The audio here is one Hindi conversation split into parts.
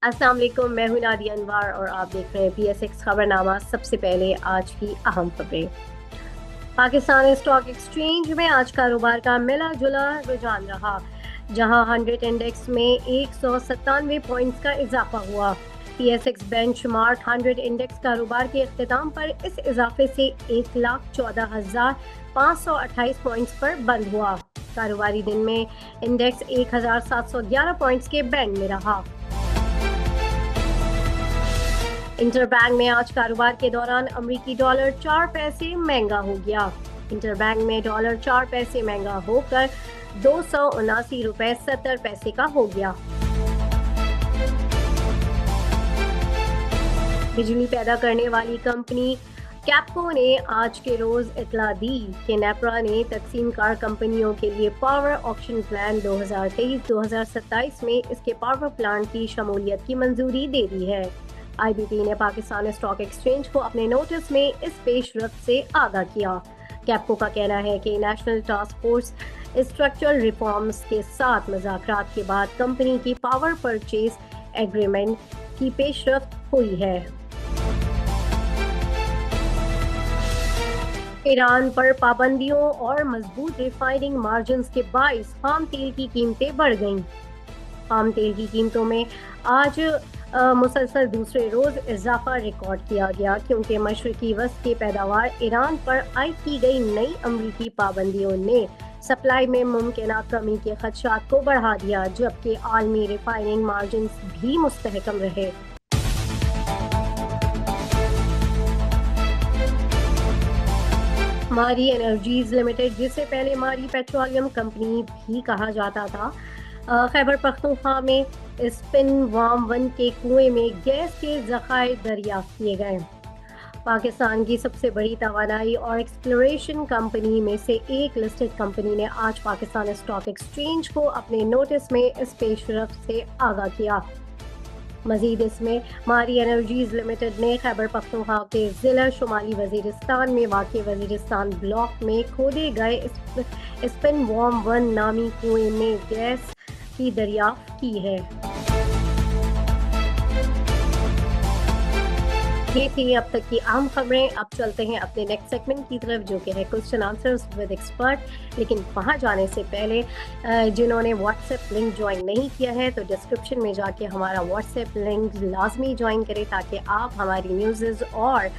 अस्सलाम वालेकुम, मैं हूं नादिया अनवर और आप देख रहे हैं PSX खबरनामा। सबसे पहले आज की अहम खबरें। पाकिस्तान स्टॉक एक्सचेंज में आज कारोबार का मिला जुला रुझान रहा, जहां 100 इंडेक्स में 197 पॉइंट्स का इजाफा हुआ। PSX बेंचमार्क 100 इंडेक्स कारोबार के इख्तिताम पर इस इजाफे से 1,14,528 पॉइंट्स पर बंद हुआ। कारोबारी दिन में इंडेक्स 1,711 पॉइंट्स के बैंड में रहा। इंटरबैंक में आज कारोबार के दौरान अमरीकी डॉलर 4 पैसे महंगा हो गया। इंटरबैंक में डॉलर 4 पैसे महंगा होकर 279 रुपए 70 पैसे का हो गया। बिजली पैदा करने वाली कंपनी कैपको ने आज के रोज इतला दी कि नेपरा ने तकसीम कार कंपनियों के लिए पावर ऑक्शन प्लान 2023-2027 में इसके पावर प्लांट की शमूलियत की मंजूरी दे दी है। IBP ने पाकिस्तान स्टॉक एक्सचेंज को अपने नोटिस में इस पेशरफ्त से आगाह किया। कैपको का कहना है कि national task force structural reforms के साथ मुज़ाकरात के बाद कंपनी की पावर परचेज एग्रीमेंट की पेशरफ्त हुई है। ईरान पर पाबंदियों और मजबूत रिफाइनिंग मार्जिन्स के बाइस खाम तेल की कीमतें बढ़ गईं। खाम तेल की कीमतों में आज मुसलसल दूसरे रोज इजाफा रिकॉर्ड किया गया, क्योंकि मशरकी वस्त की पैदावार ईरान पर आयद की गई नई अमरीकी पाबंदियों ने सप्लाई में मुमकिन कमी के खदशात को बढ़ा दिया, जबकि आलमी रिफाइनिंग मार्जिन्स भी मुस्तहकम रहे। मारी एनर्जीज लिमिटेड, जिसे पहले मारी पेट्रोलियम कंपनी भी कहा जाता था, खैबर पख्तूनख्वा में स्पिन वाम 1 के कुएं में गैस के ज़खायर दरियाफ्त किए गए। पाकिस्तान की सबसे बड़ी तवानाई और एक्सप्लोरेशन कंपनी में से एक लिस्टेड कंपनी ने आज पाकिस्तान स्टॉक एक्सचेंज को अपने नोटिस में इस पेशरफ्त से आगाह किया। मजीद इसमें मारी एनर्जीज लिमिटेड ने खैबर पख्तूनख्वा के ज़िला शुमाली वजीरिस्तान में वाक़ वजीरिस्तान ब्लॉक में खोदे गए स्पिन वार्म 1 नामी कुएं में गैस की दरियाफ्त की है। ये थी अब तक की आम खबरें। अब चलते हैं अपने नेक्स्ट सेगमेंट की तरफ, जो कि है क्वेश्चन आंसर्स विद एक्सपर्ट। लेकिन वहाँ जाने से पहले जिन्होंने व्हाट्सएप लिंक ज्वाइन नहीं किया है तो डिस्क्रिप्शन में जाके हमारा व्हाट्सएप लिंक लाजमी ज्वाइन करें, ताकि आप हमारी न्यूज़ और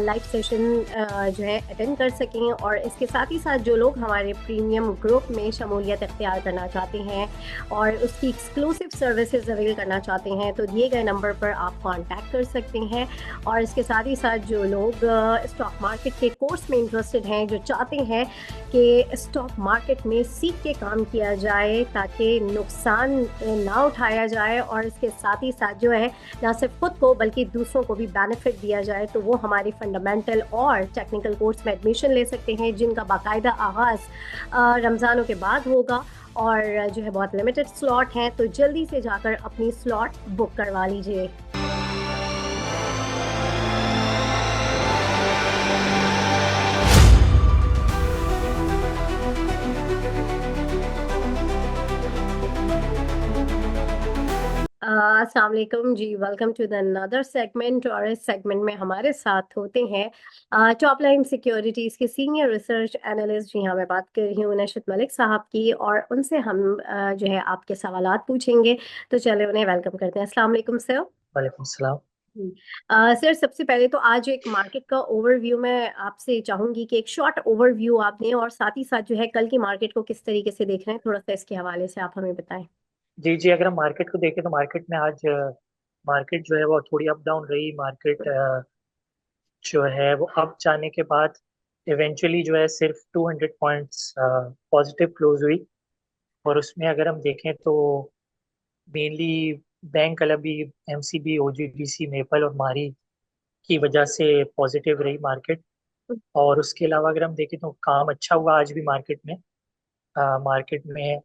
लाइव सेशन जो है अटेंड कर सकें। और इसके साथ ही साथ जो लोग हमारे प्रीमियम ग्रुप में शमूलियत इख्तियार करना चाहते हैं और उसकी एक्सक्लूसिव सर्विसेज अवेल करना चाहते हैं, तो दिए गए नंबर पर आप कॉन्टैक्ट कर सकते हैं। और इसके साथ ही साथ जो लोग स्टॉक मार्केट के कोर्स में इंटरेस्टेड हैं, जो चाहते हैं कि स्टॉक मार्केट में सीख के काम किया जाए ताकि नुकसान ना उठाया जाए और इसके साथ ही साथ जो है ना सिर्फ खुद को बल्कि दूसरों को भी बेनिफिट दिया जाए, तो वो हमारे फंडामेंटल और टेक्निकल कोर्स में एडमिशन ले सकते हैं, जिनका बाकायदा आगाज़ रमज़ानों के बाद होगा और जो है बहुत लिमिटेड स्लॉट हैं। तो जल्दी से जाकर अपनी स्लॉट बुक करवा लीजिए। अस्सलाम वालेकुम जी, welcome to the another segment. और इस सेगमेंट में हमारे साथ होते हैं टॉप लाइन सिक्योरिटीज़ के सीनियर रिसर्च एनालिस्ट। जी हाँ, मैं बात कर रही हूँ नशत मलिक साहब की, और उनसे हम जो है आपके सवालात पूछेंगे। तो चले उन्हें वेलकम करते हैं। अस्सलाम वालेकुम सर। वालेकुम सलाम। सर, सबसे पहले तो आज एक मार्केट का ओवरव्यू मैं आपसे चाहूंगी कि एक शॉर्ट ओवरव्यू आप दें, और साथ ही साथ जो है कल की मार्केट को किस तरीके से देख रहे हैं, थोड़ा सा इसके हवाले से आप हमें बताएं। जी जी, अगर हम मार्केट को देखें तो मार्केट में आज मार्केट जो है वो थोड़ी अप डाउन रही। मार्केट जो है वो अप जाने के बाद इवेंचुअली जो है सिर्फ 200 पॉइंट्स पॉजिटिव क्लोज हुई। और उसमें अगर हम देखें तो मेनली बैंक कल भी एमसीबी, ओजीडीसी, मेपल और मारी की वजह से पॉजिटिव रही मार्केट। और उसके अलावा अगर हम देखें तो काम अच्छा हुआ आज भी मार्केट में। मार्केट में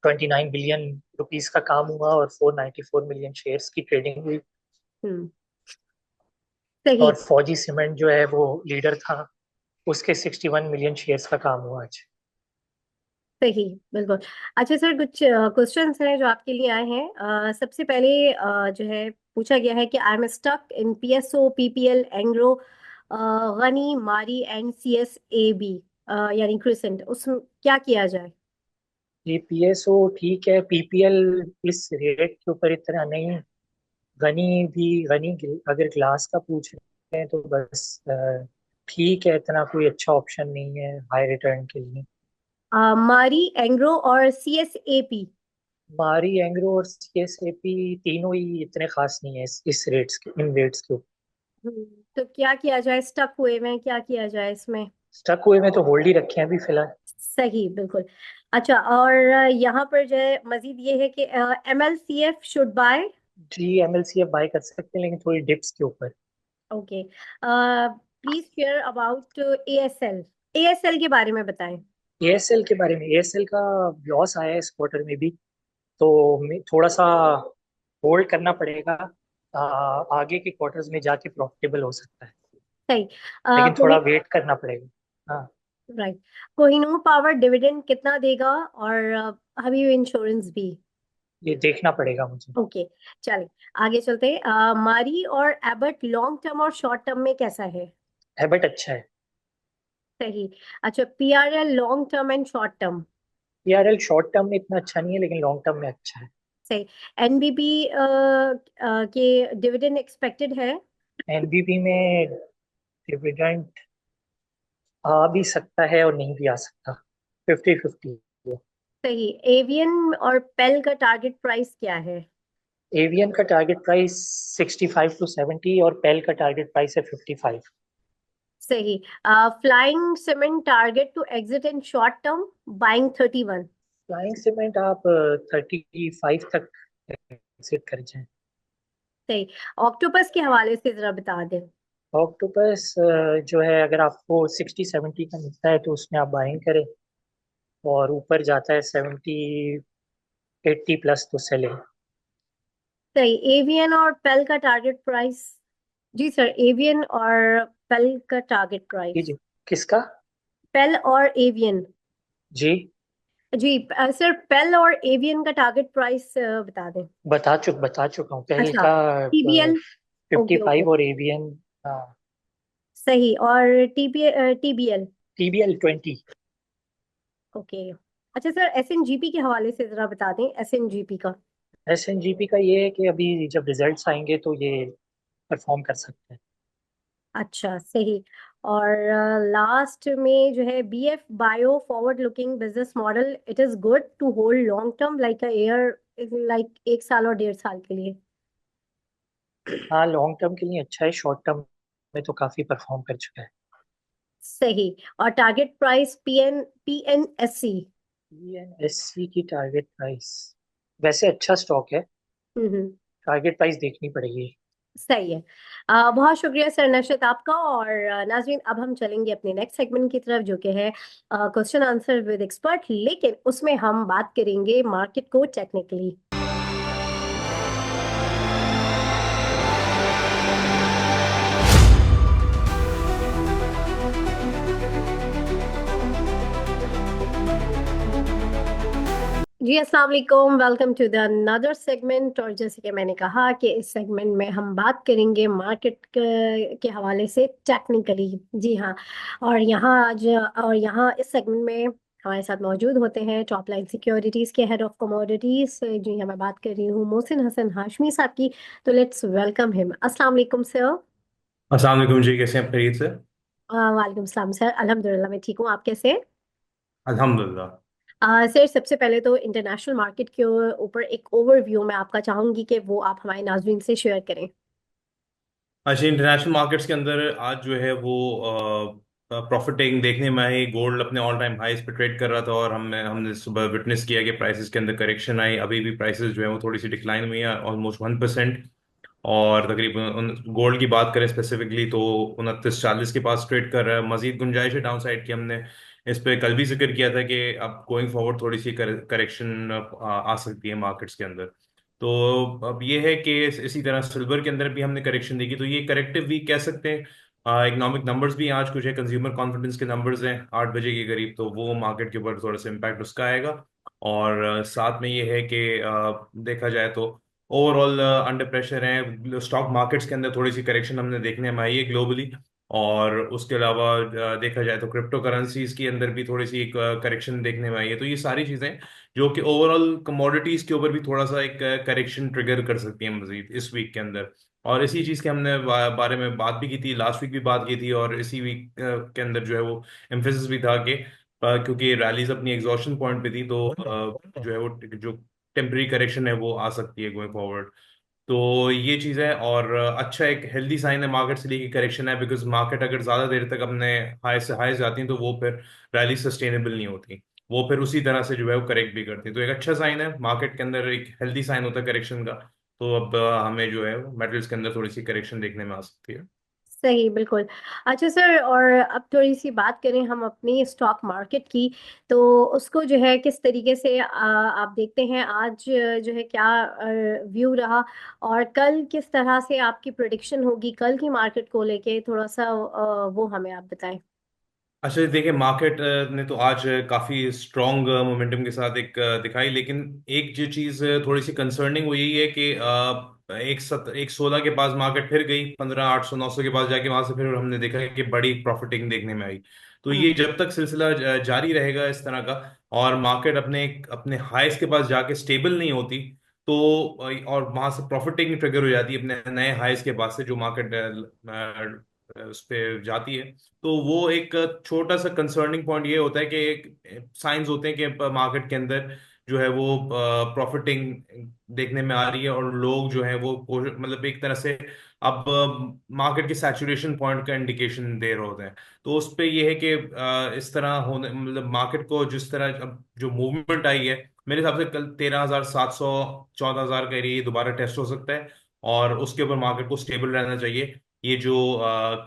29 बिलियन रुपीस का काम हुआ और 494 मिलियन शेयर्स की ट्रेडिंग हुई। हम्म। सही। और फौजी सीमेंट जो है वो लीडर था, उसके 61 मिलियन शेयर्स का काम हुआ आज। सही, बिल्कुल। अच्छा सर, कुछ क्वेश्चंस हैं जो आपके लिए आए हैं। सबसे पहले जो है पूछा गया है कि I am stuck in PSO, PPL, Engro, Ghani, Mari and CSAB, यानी क्रिसेंट, उसमें क्या किया जाए? ये पीएसओ ठीक है, पीपीएल इस रेट के ऊपर इतना नहीं। गनी अगर ग्लास का पूछ रहे हैं तो बस ठीक है, इतना कोई अच्छा ऑप्शन नहीं है हाई रिटर्न के लिए। मारी, एंग्रो और सीएसएपी। मारी, एंग्रो और सीएसएपी तीनों ही इतने खास नहीं है इस रेट्स के, इन रेट्स के ऊपर। तो क्या किया जाए? स्टक हुए में क्या किया जाए इसमें? स्टक हुए में तो होल्ड ही रखे हैं अभी फिलहाल। सही, बिल्कुल। अच्छा, और यहाँ पर जो है मजीद ये है कि एमएलसीएफ शुड बाय। जी, एमएलसीएफ बाय कर सकते हैं लेकिन थोड़ी डिप्स के ऊपर। Okay, please share about ASL. ASL के बारे में बताएं। एएसएल के बारे में, एएसएल का लॉस आया है इस क्वार्टर में भी, तो थोड़ा सा होल्ड करना पड़ेगा। आगे के क्वार्टर्स में जाके प्रॉफिटेबल हो सकता है, सही। लेकिन थोड़ा कोहि वेट करना पड़ेगा। हाँ, राइट। कोहिनूर पावर डिविडेंड कितना देगा? और हबीब इंश्योरेंस भी। ये देखना पड़ेगा मुझे। ओके, चलिए आगे चलते हैं। मारी और एबट लॉन्ग टर्म और शॉर्ट टर्म में कैसा है? हैबिट अच्छा है। सही। अच्छा, PRL long term and short term. PRL short term में इतना अच्छा नहीं है लेकिन लॉन्ग टर्म में अच्छा है। सही। एनबीबी के डिविडेंड एक्सपेक्टेड है? एनबीबी में डिविडेंड आ भी सकता है और नहीं भी आ सकता, 50-50 है। सही। एवियन और पेल का टारगेट प्राइस क्या है? एवियन का टारगेट प्राइस 65 to 70 और पेल का टारगेट प्राइस है 55। सही। Flying Cement target to exit in short term, buying 31। Flying Cement आप 35 तक एग्जिट कर जाएं। सही। ऑक्टोपस के हवाले से जरा बता दें। ऑक्टोपस जो है, अगर आपको 60-70 का मिलता है तो उसमें आप बाइंग करें, और ऊपर जाता है 70-80 प्लस तो सेलिंग। सही। एवियन और पेल का टारगेट प्राइस। जी सर, एवियन और पेल का टारगेट जी प्राइस। जी, किसका? पेल और एवियन। जी, जी सर, पेल और एवियन का टारगेट प्राइस बता दें। बता चुका हूँ पहल अच्छा, का। TBL. Fifty okay okay. Five और एवीएन सही। और टीबीएल। TBL 20। ओके। अच्छा सर, एसएनजीपी के हवाले से जरा बता दें, एसएनजीपी का। SNGP का ये है कि अभी जब रिजल्ट्स आएंगे तो ये परफॉर्म कर सकते हैं। अच्छा, सही। और लास्ट में जो है BF bio forward looking business model, it is good to hold long term like a year, like 1 साल और 1.5 साल के लिए। हाँ, लॉन्ग टर्म के लिए अच्छा है, शॉर्ट टर्म में तो काफी परफॉर्म कर चुका है। सही। और टारगेट प्राइस पीएनएससी। PNSC की टारगेट प्राइस, वैसे अच्छा स्टॉक है, हम्म। टारगेट प्राइस देखनी पड़ेगी। सही है। बहुत शुक्रिया सर नशरत आपका। और नाजरीन, अब हम चलेंगे अपने नेक्स्ट सेगमेंट की तरफ, जो कि है क्वेश्चन आंसर विद एक्सपर्ट, लेकिन उसमें हम बात करेंगे मार्केट को टेक्निकली। जी अस्सलाम वालेकुम, welcome to the another segment. और जैसे कि मैंने कहा कि इस सेगमेंट में हम बात करेंगे मार्केट के हवाले से टेक्निकली। जी हाँ। और यहाँ इस सेगमेंट में हमारे साथ मौजूद होते हैं टॉप लाइन सिक्योरिटीज़ के हेड ऑफ कमोडिटीज़। जी हाँ, मैं बात कर रही हूँ मोहसिन हसन हाशमी साहब की। तो लेट्स वेलकम हिम। अस्सलाम वालेकुम सर। अस्सलाम वालेकुम जी, कैसे हैं आप? खैरियत से? वालेकुम सलाम सर, अल्हम्दुलिल्लाह मैं ठीक हूँ, आप कैसे हैं? अल्हम्दुलिल्लाह। सर, सबसे पहले तो इंटरनेशनल मार्केट के ऊपर एक ओवरव्यू मैं आपका चाहूंगी कि वो आप हमारे नाज़रीन से शेयर करें। अच्छा, इंटरनेशनल मार्केट्स के अंदर आज जो है वो प्रॉफिट टेकिंग देखने में आई। गोल्ड अपने ऑल टाइम हाईस पे ट्रेड कर रहा था और हमने हमने सुबह विटनेस किया कि प्राइसेस के अंदर करेक्शन आई। अभी भी प्राइसेस जो है वो थोड़ी सी डिक्लाइन हुई है, ऑलमोस्ट 1%। और तकरीबन गोल्ड की बात करें स्पेसिफिकली तो 2940 के पास ट्रेड कर रहा है। मजीद गुंजाइश है डाउन साइड की। हमने इस पे कल भी जिक्र किया था कि अब गोइंग फॉरवर्ड थोड़ी सी करेक्शन आ सकती है मार्केट्स के अंदर। तो अब ये है कि इसी तरह सिल्वर के अंदर भी हमने करेक्शन देखी, तो ये करेक्टिव वीक कह सकते हैं। इकोनॉमिक नंबर्स भी आज कुछ है, कंज्यूमर कॉन्फिडेंस के नंबर्स हैं 8 बजे के करीब, तो वो मार्केट के ऊपर थोड़ा सा इम्पैक्ट उसका आएगा। और साथ में ये है कि देखा जाए तो ओवरऑल अंडर प्रेशर है स्टॉक मार्केट्स के अंदर, थोड़ी सी करेक्शन हमने देखने में आई है ग्लोबली। और उसके अलावा देखा जाए तो क्रिप्टो करेंसीज के अंदर भी थोड़ी सी एक करेक्शन देखने में आई है। तो ये सारी चीजें जो कि ओवरऑल कमोडिटीज के ऊपर भी थोड़ा सा एक करेक्शन ट्रिगर कर सकती है मजीद इस वीक के अंदर। और इसी चीज के हमने बारे में बात भी की थी, लास्ट वीक भी बात की थी, और इसी वीक के अंदर जो है वो एम्फेसिस भी था कि क्योंकि रैलीज अपनी एग्जॉशन पॉइंट पे थी, तो जो है वो जो टेम्पररी करेक्शन है वो आ सकती है गोइंग फॉरवर्ड। तो ये चीज़ है, और अच्छा एक हेल्दी साइन है मार्केट से लेके करेक्शन है, बिकॉज मार्केट अगर ज़्यादा देर तक अपने हाई से हाई जाती है तो वो फिर रैली सस्टेनेबल नहीं होती, वो फिर उसी तरह से जो है वो करेक्ट भी करती है। तो एक अच्छा साइन है मार्केट के अंदर, एक हेल्दी साइन होता है करेक्शन का। तो अब हमें जो है मेटल्स के अंदर थोड़ी सी करेक्शन देखने में आ सकती है। सही, बिल्कुल। अच्छा सर, और अब थोड़ी सी बात करें हम अपनी स्टॉक मार्केट की, तो उसको जो है किस तरीके से आप देखते हैं आज जो है क्या व्यू रहा, और कल किस तरह से आपकी प्रेडिक्शन होगी कल की मार्केट को लेके, थोड़ा सा वो हमें आप बताएं। अच्छा देखिए, मार्केट ने तो आज काफी स्ट्रॉन्ग मोमेंटम के साथ एक दिखाई, लेकिन एक जो चीज थोड़ी सी कंसर्निंग वो यही है कि एक 16 के पास मार्केट फिर गई, 15 800 900 के पास जाके वहां से फिर हमने देखा कि बड़ी प्रॉफिटिंग देखने में आई। तो ये हम्म। जब तक सिलसिला जारी रहेगा इस तरह का, और मार्केट अपने अपने हाईस के पास जाके स्टेबल नहीं होती, तो और वहां से प्रॉफिटिंग ट्रिगर हो जाती है अपने नए हाईस के पास से, जो मार्केट उस पे जाती है। तो वो एक छोटा सा कंसर्निंग पॉइंट ये होता है कि एक साइंस होते हैं कि मार्केट के अंदर जो है वो प्रॉफिटिंग देखने में आ रही है, और लोग जो है वो मतलब एक तरह से अब मार्केट के सैचुरेशन पॉइंट का इंडिकेशन दे रहे होते हैं। तो उस पे ये है कि इस तरह होने मतलब मार्केट को जिस तरह अब जो मूवमेंट आई है, मेरे हिसाब से कल 13,700 14,000 का एरिया दोबारा टेस्ट हो सकता है, और उसके ऊपर मार्केट को स्टेबल रहना चाहिए। ये जो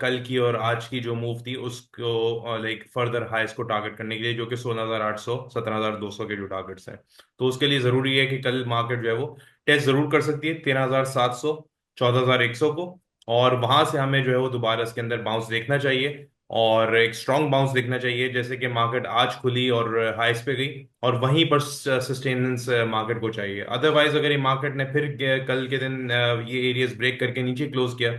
कल की और आज की जो मूव थी उसको लाइक फर्दर हाईस को टारगेट करने के लिए, जो कि 16,800 17,200 के जो टारगेट्स हैं, तो उसके लिए जरूरी है कि कल मार्केट जो है वो टेस्ट जरूर कर सकती है 13,700 14,100 को। और वहां से हमें जो है वो दोबारा इसके अंदर बाउंस देखना चाहिए, और एक स्ट्रॉन्ग बाउंस देखना चाहिए, जैसे कि मार्केट आज खुली और हाईस पे गई, और वहीं पर सस्टेनेंस मार्केट को चाहिए। अदरवाइज अगर ये मार्केट ने फिर कल के दिन ये एरियाज ब्रेक करके नीचे क्लोज किया,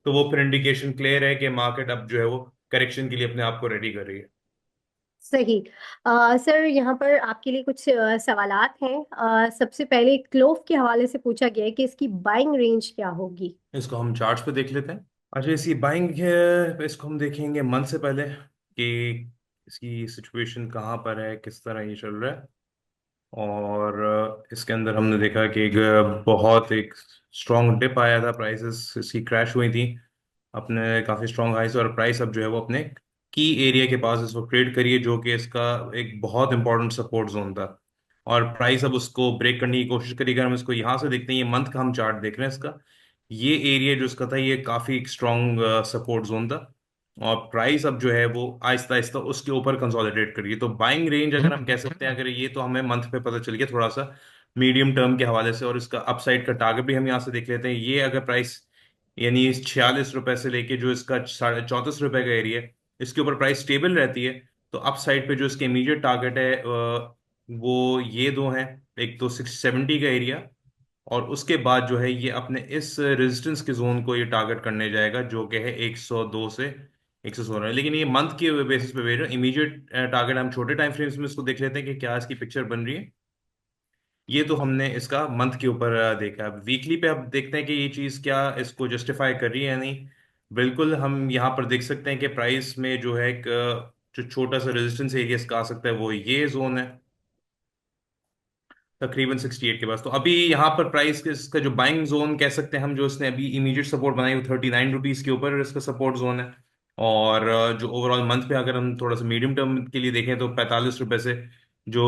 तो वो फिर इंडिकेशन क्लियर है कि मार्केट अब जो है वो करेक्शन के लिए अपने आप को रेडी कर रही है। सही। सर, यहाँ पर आपके लिए कुछ सवालात हैं। सबसे पहले क्लोव के हवाले से पूछा गया है कि इसकी बाइंग रेंज क्या होगी। इसको हम चार्ट्स पे देख लेते हैं। अच्छा, इसी बाइंग इसको हम देखेंगे मंथ से पहले कि इसकी सिचुएशन कहाँ पर है, किस तरह ये चल रहा है। और इसके अंदर हमने देखा कि एक बहुत एक स्ट्रॉन्ग डिप आया था, प्राइसेस इसकी क्रैश हुई थी अपने काफी स्ट्रॉन्ग हाई से, और प्राइस अब जो है वो अपने की एरिया के पास इस वक्त ट्रेड करिए, जो कि इसका एक बहुत इंपॉर्टेंट सपोर्ट जोन था। और प्राइस अब उसको ब्रेक करने की कोशिश करी। अगर हम इसको यहाँ से देखते हैं, ये मंथ का हम चार्ट देख रहे हैं इसका, ये एरिया जो इसका था ये काफी स्ट्रॉन्ग सपोर्ट जोन था, और प्राइस अब जो है वो आहिस्ता आहिस्ता उसके ऊपर कंसोलिडेट करिए। तो बाइंग रेंज अगर हम कह सकते हैं, अगर ये तो हमें मंथ पे पता चल गया थोड़ा सा मीडियम टर्म के हवाले से, और इसका अपसाइड का टारगेट भी हम यहाँ से देख लेते हैं। ये अगर प्राइस यानी 46 रुपए से लेके जो इसका 34.5 रुपए का एरिया है, इसके ऊपर प्राइस स्टेबल रहती है, तो अप साइड पे जो इसके इमीडिएट टारगेट है वो ये दो हैं। एक तो 670 का एरिया, और उसके बाद जो है ये अपने इस रेजिस्टेंस के जोन को ये टारगेट करने जाएगा, जो कि है 102 से 116। लेकिन ये मंथ के बेसिस पे भेज रहा हूँ, इमीडिएट टारगेट हम छोटे टाइम फ्रेम्स में इसको देख लेते हैं कि क्या इसकी पिक्चर बन रही है। ये तो हमने इसका मंथ के ऊपर देखा। अब वीकली पे अब देखते हैं कि ये चीज़ क्या इसको जस्टिफाई कर रही है या नहीं। बिल्कुल हम यहाँ पर देख सकते हैं कि प्राइस में जो है एक जो छोटा सा रेजिस्टेंस एरिया इसका आ सकता है, वो ये जोन है तकरीबन 68 के पास। तो अभी यहाँ पर प्राइस इसका जो बाइंग जोन कह सकते हैं हम, जो इसने अभी इमीडिएट सपोर्ट बनाई वो 39 रुपीज़ के ऊपर इसका सपोर्ट जोन है। और जो ओवरऑल मंथ पे अगर हम थोड़ा सा मीडियम टर्म के लिए देखें, तो 45 रुपए से जो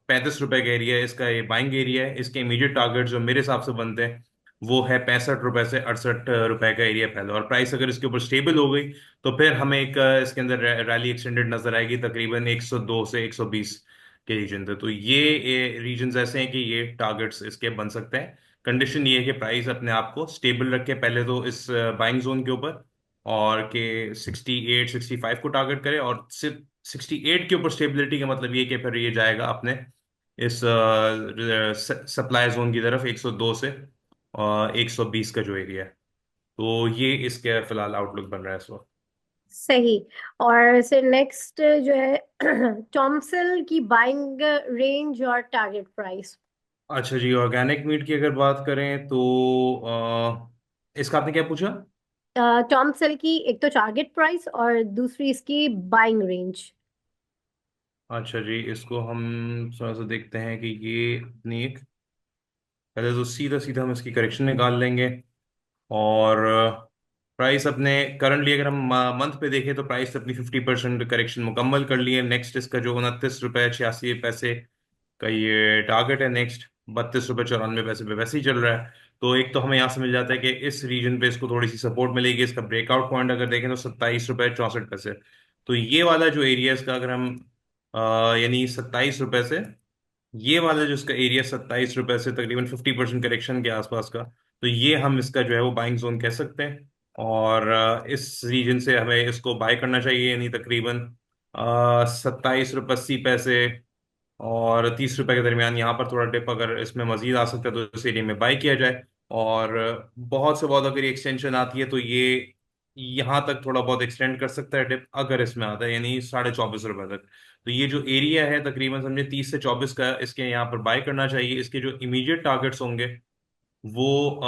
35 रुपए का एरिया है इसका, ये बाइंग एरिया है। इसके इमीडिएट टारगेट जो मेरे हिसाब से बनते हैं वो है 65 रुपए से 68 रुपए का एरिया पहले। और प्राइस अगर इसके ऊपर स्टेबल हो गई, तो फिर हमें एक इसके अंदर रैली एक्सटेंडेड नजर आएगी तकरीबन 102 से 120 के रीजन थे। तो ये रीजन ऐसे हैं कि ये टारगेट्स इसके बन सकते हैं। कंडीशन ये है कि प्राइस अपने आप को स्टेबल रखे पहले तो इस बाइंग जोन के ऊपर, और के 68 65 को टारगेट करे, और सिर्फ 68 के ऊपर स्टेबिलिटी का मतलब ये कि फिर ये जाएगा अपने इस सप्लाई जोन की तरफ 102 से 120 का जो एरिया है। तो ये इसके फिलहाल आउटलुक बन रहा है इस वक्त। सही। और सर नेक्स्ट जो है टॉमसिल की बाइंग रेंज और टारगेट प्राइस। अच्छा जी, ऑर्गेनिक मीट की अगर बात करें तो इसका आपने क्या पूछा? टॉमसिल की एक तो टारगेट प्राइस और दूसरी इसकी बाइंग रेंज। अच्छा जी, इसको हम थोड़ा सा देखते हैं कि ये अपनी एक, पहले तो सीधा सीधा हम इसकी करेक्शन निकाल लेंगे। और प्राइस अपने करंटली अगर हम मंथ पे देखें तो प्राइस अपनी 50% करेक्शन मुकम्मल कर लिए। नेक्स्ट इसका जो 29 रुपये 86 पैसे का ये टारगेट है। नेक्स्ट 32 रुपये 94 पैसे पे वैसे ही चल रहा है। तो एक तो हमें यहाँ से मिल जाता है कि इस रीजन पे इसको थोड़ी सी सपोर्ट मिलेगी। इसका ब्रेकआउट पॉइंट अगर देखें तो 27 रुपये 64 पैसे। तो ये वाला जो एरिया इसका, अगर हम यानी 27 रुपये से ये वाला जो इसका एरिया 27 रुपये से तकरीबन 50% करेक्शन के आसपास का, तो ये हम इसका जो है वो बाइंग जोन कह सकते हैं। और इस रीजन से हमें इसको बाय करना चाहिए, यानी तकरीबन 27 रुपये 80 पैसे और 30 रुपए के दरमियान। यहाँ पर थोड़ा डिप अगर इसमें मजीद आ सकता है तो इस एरिया में बाय किया जाए। और बहुत से बहुत अगर ये एक्सटेंशन आती है तो ये यहाँ तक थोड़ा बहुत एक्सटेंड कर सकता है डिप, अगर इसमें आता है यानी 24.5 रुपए तक। तो ये जो एरिया है तकरीबन समझे 30 से 24 का, इसके यहाँ पर बाय करना चाहिए। इसके जो इमीडिएट टारगेट्स होंगे वो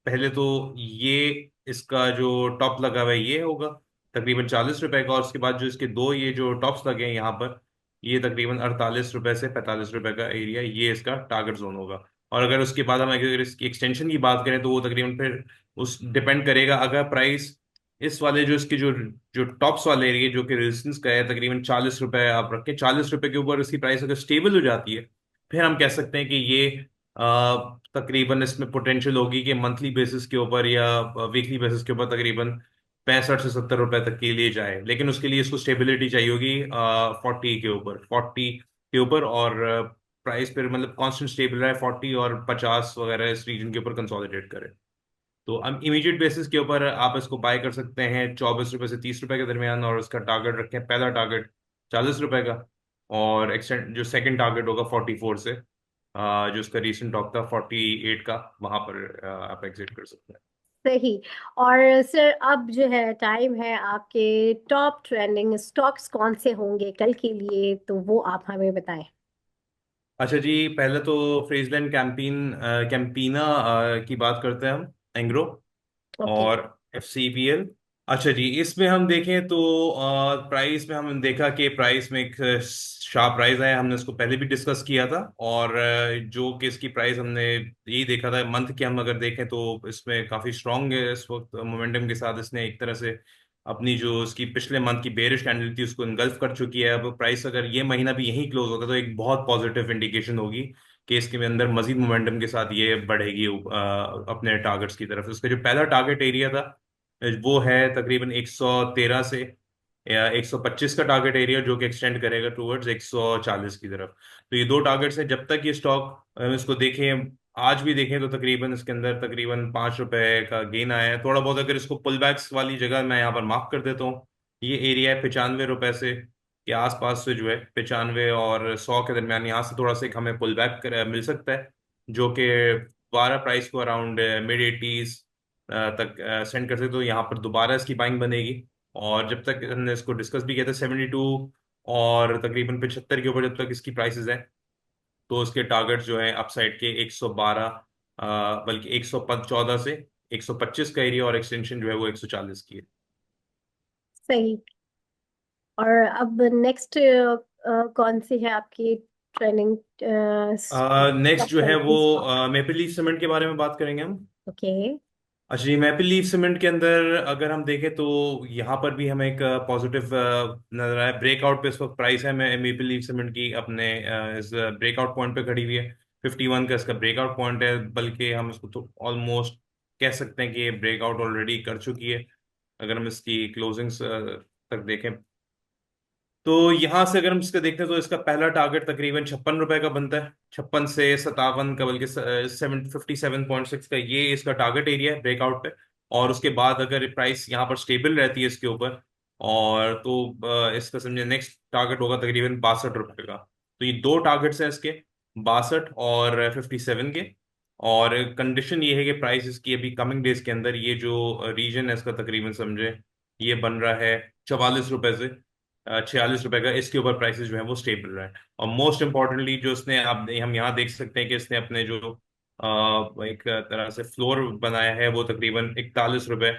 पहले तो ये इसका जो टॉप लगा हुआ है ये होगा तकरीबन 40 रुपए का। और उसके बाद जो इसके दो ये जो टॉप्स लगे हैं यहाँ पर, ये तकरीबन 48 रुपए से 45 रुपए का एरिया, ये इसका टारगेट जोन होगा। और अगर उसके बाद हम अगर इसकी एक्सटेंशन की बात करें तो वो तकरीबन फिर उस डिपेंड करेगा। अगर प्राइस इस वाले जो इसके जो जो टॉप्स वाले एरिया जो कि रेजिस्टेंस का है तकरीबन 40 रुपए आप रखें, 40 रुपए के ऊपर इसकी प्राइस अगर स्टेबल हो जाती है, फिर हम कह सकते हैं कि ये तकरीबन इसमें पोटेंशियल होगी कि मंथली बेसिस के ऊपर या वीकली बेसिस के ऊपर तकरीबन 65 से 70 रुपए तक के लिए जाए। लेकिन उसके लिए इसको स्टेबिलिटी चाहिए होगी 40 के ऊपर और प्राइस पर मतलब कांस्टेंट स्टेबल रहे 40 और 50 वगैरह इस रीजन के ऊपर कंसोलिडेट करे। तो हम इमीडिएट बेसिस के ऊपर आप इसको बाय कर सकते हैं 24 रुपए से 30 रुपए के दरमियान। और उसका टारगेट रखें, पहला टारगेट 40 रुपए का, और एक्सटेंड जो सेकंड टारगेट होगा 44 से, जो उसका रीसेंट टॉप था 48 का, वहां पर आप एग्जिट कर सकते हैं। सही। और सर अब जो है टाइम है आपके टॉप ट्रेंडिंग स्टॉक्स कौन से होंगे कल के लिए, तो वो आप हमें बताएं। अच्छा जी, पहले तो फ्रेजलैंड कैंपीना की बात करते हैं हम, एंग्रो ओके। और FCPL। अच्छा जी, इसमें हम देखें तो प्राइस में हमने देखा कि प्राइस में एक शार्प राइज आया। हमने इसको पहले भी डिस्कस किया था। और जो कि इसकी प्राइस हमने यही देखा था मंथ के, हम अगर देखें तो इसमें काफ़ी स्ट्रांग है इस वक्त मोमेंटम के साथ। इसने एक तरह से अपनी जो उसकी पिछले मंथ की बेरिश कैंडल थी उसको इनगल्फ कर चुकी है। अब प्राइस अगर ये महीना भी यहीं क्लोज होता है तो एक बहुत पॉजिटिव इंडिकेशन होगी कि इसके अंदर मजीद मोमेंटम के साथ ये बढ़ेगी अपने टारगेट्स की तरफ। इसका जो पहला टारगेट एरिया था वो है तकरीबन 113 से या 125 का टारगेट एरिया, जो कि एक्सटेंड करेगा टूवर्ड्स 140 की तरफ। तो ये दो टारगेट्स हैं। जब तक ये स्टॉक इसको देखें, आज भी देखें तो तकरीबन इसके अंदर तकरीबन 5 रुपए का गेन आया है थोड़ा बहुत। अगर इसको पुल बैक्स वाली जगह मैं यहाँ पर मार्क कर देता हूँ, ये एरिया है 95 रुपए से के आसपास से, जो है 95 और 100 के दरमियान। यहाँ से थोड़ा सा एक हमें पुल बैक मिल सकता है, जो कि 12 प्राइस को अराउंड मिड 80s तक सेंड कर सकते। तो यहाँ पर दोबारा इसकी बाइंग बनेगी। और जब तक हमने इसको डिस्कस भी किया था 72 और तकरीबन 75 के ऊपर जब तक इसकी प्राइसेस हैं, तो उसके टारगेट जो है अपसाइड के 112 बल्कि 114 से 125 का एरिया, और एक्सटेंशन जो है वो 140 की है। सही। और अब नेक्स्ट कौन सी है आपकी ट्रेंडिंग नेक्स्ट जो है वो स्टॉक। मेपल लीफ सीमेंट के बारे में बात करेंगे हम। ओके। अच्छा जी, मैपल लीफ सीमेंट के अंदर अगर हम देखें तो यहाँ पर भी हमें एक पॉजिटिव नजर आया। ब्रेकआउट पे इस वक्त प्राइस है मैपल लीफ सीमेंट की अपने इस ब्रेकआउट पॉइंट पे खड़ी हुई है। 51 का इसका ब्रेकआउट पॉइंट है, बल्कि हम इसको तो ऑलमोस्ट कह सकते हैं कि ये ब्रेकआउट ऑलरेडी कर चुकी है अगर हम इसकी क्लोजिंग्स तक देखें। तो यहाँ से अगर हम इसका देखते हैं तो इसका पहला टारगेट तकरीबन 56 रुपए का बनता है, 56 से 57 का, बल्कि 57.6 का, ये इसका टारगेट एरिया है ब्रेकआउट पे। और उसके बाद अगर प्राइस यहाँ पर स्टेबल रहती है इसके ऊपर, और तो इसका समझे नेक्स्ट टारगेट होगा तकरीबन 62 रुपए का। तो ये दो टारगेट्स हैं इसके, 62 और 57 के। और कंडीशन ये है कि प्राइस इसकी अभी कमिंग डेज के अंदर ये जो रीजन है इसका तकरीबन समझे ये बन रहा है 44 रुपए से 46 रुपए का, इसके ऊपर प्राइसेस जो है वो स्टेबल रहे। और मोस्ट इम्पोर्टेंटली जो उसने आप हम यहाँ देख सकते हैं कि इसने अपने जो एक तरह से फ्लोर बनाया है वो तकरीबन 41 रुपए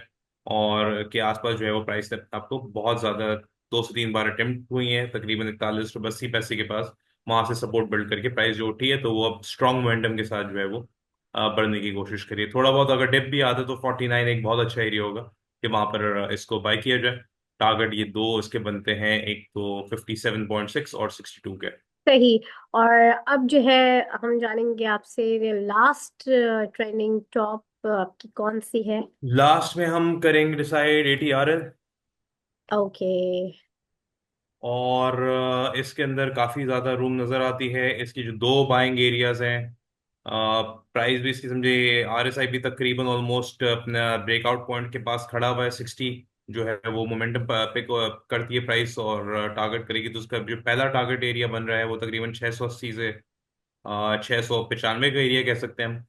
और के आसपास जो है वो प्राइस आपको बहुत ज्यादा 2 से 3 बार अटेम्प्ट हुई है, तकरीबन 41 रुपये 80 पैसे के पास वहां से सपोर्ट बिल्ड करके प्राइस जो उठी है, तो वो अब स्ट्रॉन्ग मोमेंटम के साथ जो है वो बढ़ने की कोशिश करिए। थोड़ा बहुत अगर डिप भी आता है तो 49 एक बहुत अच्छा एरिया होगा कि वहां पर इसको बाय किया जाए। टारगेट ये दो इसके बनते हैं, एक तो 57.6 और 62 के। सही। और अब जो है हम जानेंगे आपसे लास्ट ट्रेंडिंग टॉप आपकी कौन सी है। लास्ट में हम करेंगे डिसाइड ATRL। ओके। और इसके अंदर काफी ज्यादा रूम नजर आती है, इसकी जो दो बाइंग एरियाज हैं, प्राइस भी इसकी समझे RSI भी तकरीबन ऑलमोस्ट अपना ब्रेकआउट पॉइंट के पास खड़ा हुआ है 60, जो है वो मोमेंटम पे करती है प्राइस और टारगेट करेगी। तो उसका जो पहला टारगेट एरिया बन रहा है वो तकरीबन 680 से 695 का एरिया कह सकते हैं हम।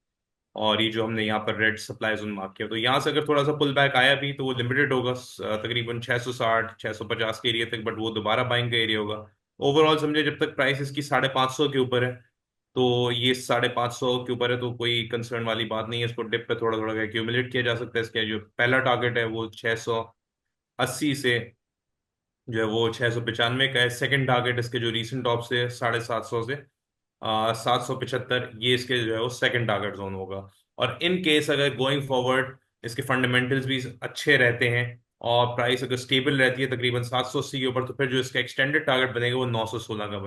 और ये जो हमने यहाँ पर रेड सप्लाई जोन मार्क किया, तो यहाँ से अगर थोड़ा सा पुल बैक आया भी तो वो लिमिटेड होगा तकरीबन 660 650 के एरिया तक, बट वो दोबारा बाइंग का एरिया होगा। ओवरऑल समझे जब तक प्राइस इसकी 550 के ऊपर है, तो ये 550 के ऊपर है तो कोई कंसर्न वाली बात नहीं है। इसको डिप पे थोड़ा थोड़ा एक्यूमुलेट किया जा सकता है। इसका जो पहला टारगेट है वो 680 से जो है वो 695 का है। सेकंड टारगेट इसके जो रीसेंट टॉप से 750 से 775, ये इसके जो है वो सेकंड टारगेट जोन होगा। और इन केस अगर गोइंग फॉरवर्ड इसके फंडामेंटल्स भी अच्छे रहते हैं और प्राइस अगर स्टेबल रहती है तकरीबन 780 के ऊपर, तो फिर जो इसका एक्सटेंडेड टारगेट बनेगा वो 916 का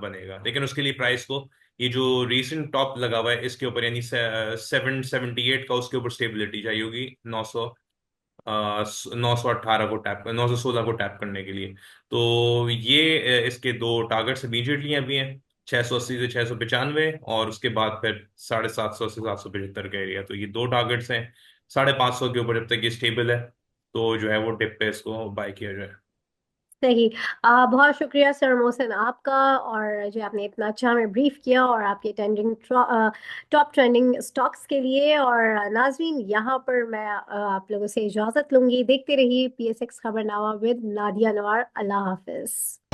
बनेगा। लेकिन उसके लिए प्राइस को ये जो रीसेंट टॉप लगा हुआ है इसके ऊपर यानी 778 का उसके ऊपर स्टेबिलिटी चाहिए होगी 918 को टैप 916 को टैप करने के लिए। तो ये इसके दो टारगेट्स इमीडिएटली अभी हैं, 680 से 695, और उसके बाद फिर 750 से 775 का एरिया। तो ये दो टारगेट्स हैं 550 के ऊपर। जब तक ये स्टेबल है तो जो है वो डिप पे इसको बाय किया जाए। सही। बहुत शुक्रिया सर मोहसिन आपका, और जो आपने इतना अच्छा हमें ब्रीफ किया और आपके ट्रेंडिंग टॉप ट्रेंडिंग स्टॉक्स के लिए। और नाजरीन यहाँ पर मैं आप लोगों से इजाज़त लूंगी। देखते रहिए PSX खबरनामा विद नादिया नवार। अल्लाह हाफिज।